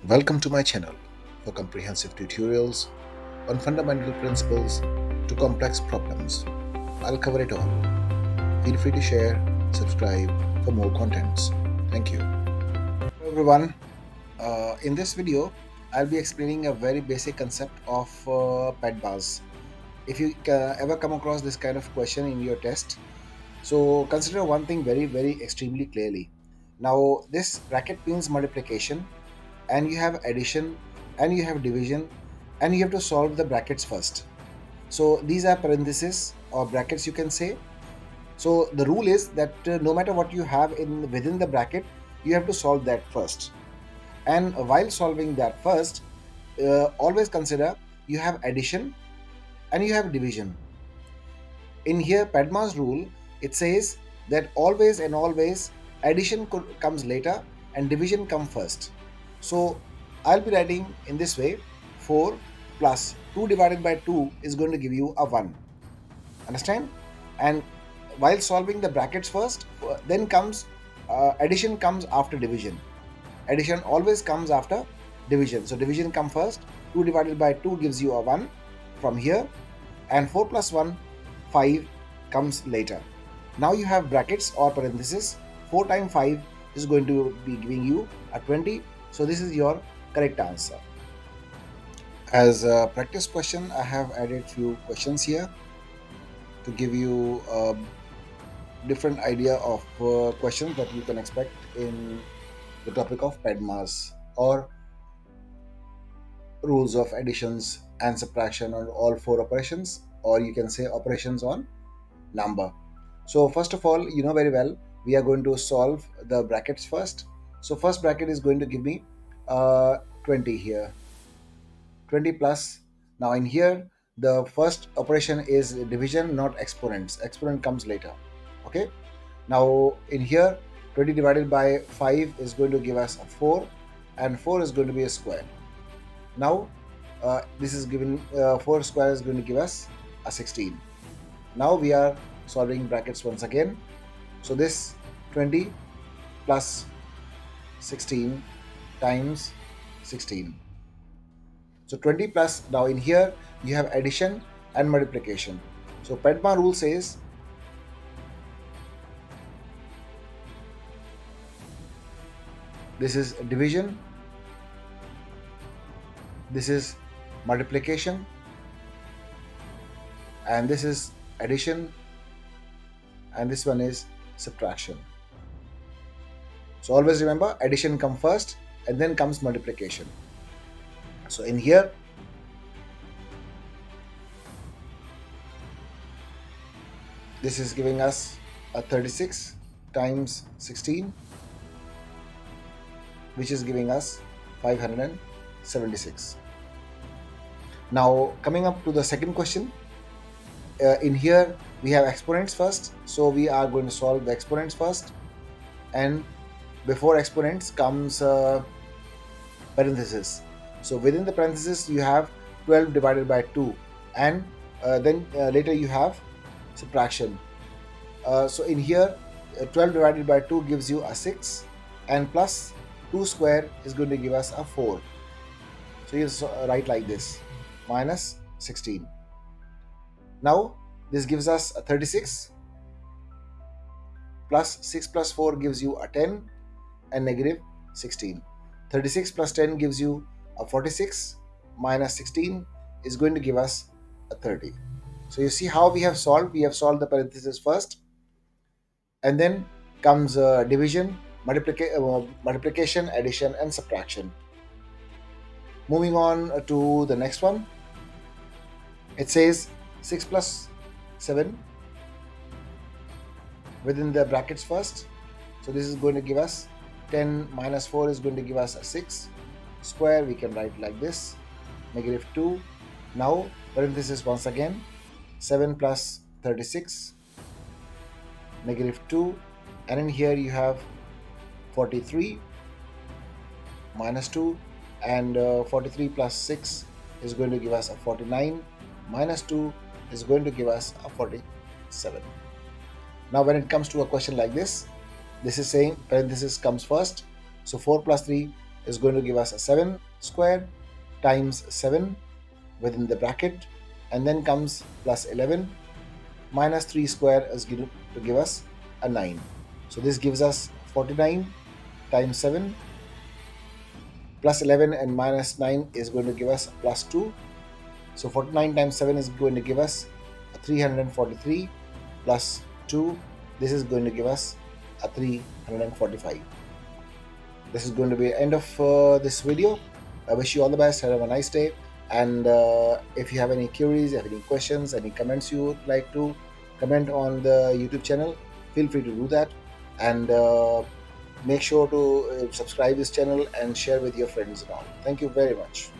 Welcome to my channel for comprehensive tutorials on fundamental principles to complex problems. I'll cover it all. Feel free to share, subscribe for more contents. Thank you. Hello everyone. In this video, I'll be explaining a very basic concept of PEMDAS. If you ever come across this kind of question in your test, so consider one thing very extremely clearly. Now this bracket means multiplication, and you have addition, and you have division, and you have to solve the brackets first. So these are parentheses or brackets, you can say. So the rule is that no matter what you have in within the bracket, you have to solve that first. And while solving that first, always consider you have addition and you have division. In here, Padma's rule, it says that always and always addition comes later and division comes first. So I'll be writing in this way: 4 plus 2 divided by 2 is going to give you a 1. Understand? And while solving the brackets first, then comes addition comes after division. Addition always comes after division. So division comes first. 2 divided by 2 gives you a 1 from here, and 4 plus 1, 5 comes later. Now you have brackets or parentheses. 4 times 5 is going to be giving you a 20. So this is your correct answer. As a practice question, I have added few questions here to give you a different idea of questions that you can expect in the topic of PEMDAS, or rules of additions and subtraction on all four operations, or you can say operations on number. So first of all, you know very well, we are going to solve the brackets first. So first bracket is going to give me 20 here, 20 plus. Now in here, the first operation is division, not exponents. Exponent comes later. Okay. Now in here, 20 divided by 5 is going to give us a 4, and 4 is going to be a square. Now this is given 4 square is going to give us a 16. Now we are solving brackets once again. So this 20 plus 16 times 16. So 20 plus, now in here you have addition and multiplication. So Padma rule says this is division, this is multiplication, and this is addition, and this one is subtraction. So always remember, addition comes first and then comes multiplication. So in here, this is giving us a 36 times 16, which is giving us 576. Now coming up to the second question, in here we have exponents first, so we are going to solve the exponents first, and before exponents comes parenthesis. So within the parenthesis you have 12 divided by 2, and then later you have subtraction. So in here 12 divided by 2 gives you a 6, and plus 2 square is going to give us a 4. So you write like this: minus 16. Now this gives us a 36, plus 6 plus 4 gives you a 10, and negative 16. 36 plus 10 gives you a 46, minus 16 is going to give us a 30. So you see how we have solved. We have solved the parenthesis first, and then comes division, multiplication, addition, and subtraction. Moving on to the next one, it says 6 plus 7 within the brackets first. So this is going to give us 10 minus 4 is going to give us a 6 square. We can write like this: negative 2. Now parenthesis once again: 7 plus 36, negative 2, and in here you have 43 minus 2, and 43 plus 6 is going to give us a 49, minus 2 is going to give us a 47. Now when it comes to a question like this is saying parenthesis comes first. So 4 plus 3 is going to give us a 7 square times 7 within the bracket, and then comes plus 11 minus 3 square is going to give us a 9. So this gives us 49 times 7 plus 11 and minus 9 is going to give us plus 2. So 49 times 7 is going to give us a 343 plus 2. This is going to give us a 345. This is going to be the end of this video. I wish you all the best. Have a nice day. And if you have any queries, have any questions, any comments you would like to comment on the YouTube channel, feel free to do that. And make sure to subscribe this channel and share with your friends and all. Thank you very much.